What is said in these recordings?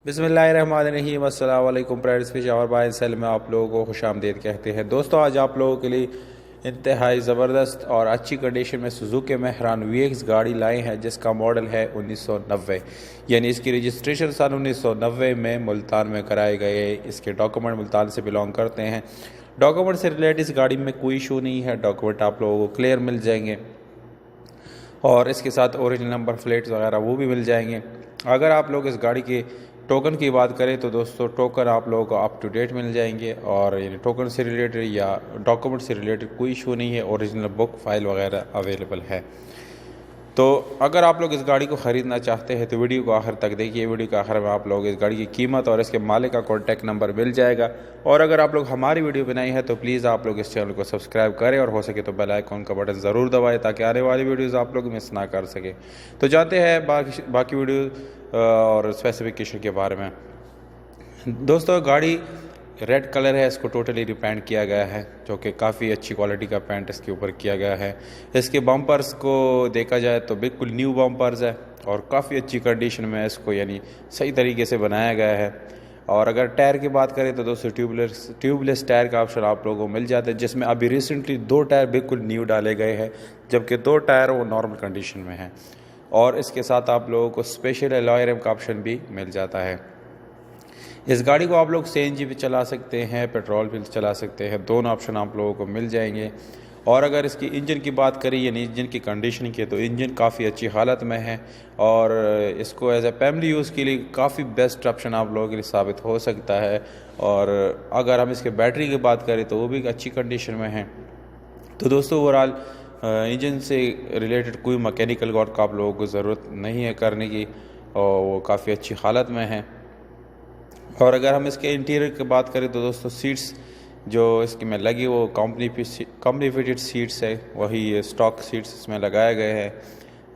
बिस्मिल्लाहिर्रहमानिर्रहीम अस्सलाम वालेकुम फ्रेंड्स, फिश और बाय सेल में आप लोगों को खुशामदीद कहते हैं। दोस्तों, आज आप लोगों के लिए इंतहाई ज़बरदस्त और अच्छी कंडीशन में सुजुकी मेहरान VX गाड़ी लाए हैं, जिसका मॉडल है 1990, यानी इसकी रजिस्ट्रेशन सन 1990 में मुल्तान में कराए गए। इसके डॉक्यूमेंट मुल्तान से बिलोंग करते हैं। डॉक्यूमेंट से रिलेटेड इस गाड़ी में कोई इशू नहीं है। डॉक्यूमेंट आप लोगों को क्लियर मिल जाएंगे और इसके साथ ओरिजिनल नंबर प्लेट्स वगैरह वो भी मिल जाएंगे। अगर आप लोग इस गाड़ी के टोकन की बात करें तो दोस्तों, टोकन आप लोगों को अप टू डेट मिल जाएंगे और यानी टोकन से रिलेटेड या डॉक्यूमेंट से रिलेटेड कोई इशू नहीं है। ओरिजिनल बुक फाइल वगैरह अवेलेबल है। तो अगर आप लोग इस गाड़ी को ख़रीदना चाहते हैं तो वीडियो को आखिर तक देखिए। वीडियो के आखिर में आप लोग इस गाड़ी की कीमत और इसके मालिक का कॉन्टैक्ट नंबर मिल जाएगा। और अगर आप लोग हमारी वीडियो बनाई है तो प्लीज़ आप लोग इस चैनल को सब्सक्राइब करें और हो सके तो बेल आइकॉन का बटन ज़रूर दबाएं, ताकि आने वाली वीडियोज़ आप लोग मिस ना कर सके। तो जाते हैं बाकी वीडियो और स्पेसिफिकेशन के बारे में। दोस्तों, गाड़ी रेड कलर है, इसको टोटली रिपेंट किया गया है, जो कि काफ़ी अच्छी क्वालिटी का पेंट इसके ऊपर किया गया है। इसके बम्पर्स को देखा जाए तो बिल्कुल न्यू बम्पर्स है और काफ़ी अच्छी कंडीशन में इसको यानी सही तरीके से बनाया गया है। और अगर टायर की बात करें तो दोस्तों, ट्यूबलेस टायर का ऑप्शन आप लोगों को मिल जाता है, जिसमें अभी रिसेंटली 2 टायर बिल्कुल न्यू डाले गए हैं, जबकि 2 टायर वो नॉर्मल कंडीशन में हैं। और इसके साथ आप लोगों को स्पेशल अलॉय रिम का ऑप्शन भी मिल जाता है। इस गाड़ी को आप लोग CNG पे चला सकते हैं, पेट्रोल पे चला सकते हैं, दोनों ऑप्शन आप लोगों को मिल जाएंगे। और अगर इसकी इंजन की बात करें यानी इंजन की कंडीशन की, तो इंजन काफ़ी अच्छी हालत में है और इसको एज ए फैमिली यूज़ के लिए काफ़ी बेस्ट ऑप्शन आप लोगों के लिए साबित हो सकता है। और अगर हम इसके बैटरी की बात करें तो वो भी अच्छी कंडीशन में है। तो दोस्तों, ओवरऑल इंजन से रिलेटेड कोई मैकेनिकल वर्क का आप लोगों को ज़रूरत नहीं है करने की, और वो काफ़ी अच्छी हालत में है। और अगर हम इसके इंटीरियर की बात करें तो दोस्तों, सीट्स जो इसकी में लगी वो कंपनी फिटेड सीट्स है, वही स्टॉक सीट्स इसमें लगाए गए हैं।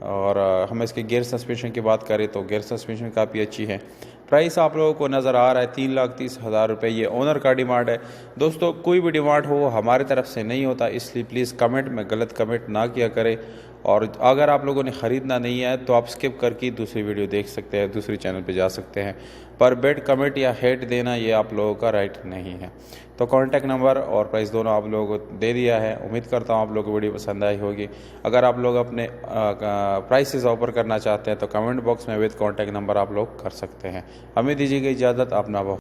और हम इसके गियर सस्पेंशन की बात करें तो गियर सस्पेंशन काफ़ी अच्छी है। प्राइस आप लोगों को नज़र आ रहा है 3,30,000 रुपये। ये ओनर का डिमांड है। दोस्तों, कोई भी डिमांड हो हमारी तरफ से नहीं होता, इसलिए प्लीज़ कमेंट में गलत कमेंट ना किया करें। और अगर आप लोगों ने ख़रीदना नहीं है तो आप स्किप करके दूसरी वीडियो देख सकते हैं, दूसरी चैनल पे जा सकते हैं। पर बेड कमेंट या हेट देना ये आप लोगों का राइट नहीं है। तो कॉन्टैक्ट नंबर और प्राइस दोनों आप लोगों को दे दिया है। उम्मीद करता हूँ आप लोगों को वीडियो पसंद आई होगी। अगर आप लोग अपने प्राइसेस ऑफर करना चाहते हैं तो कमेंट बॉक्स में विद कॉन्टैक्ट नंबर आप लोग कर सकते हैं। हमें दीजिएगा इजाज़त। अपना बहुत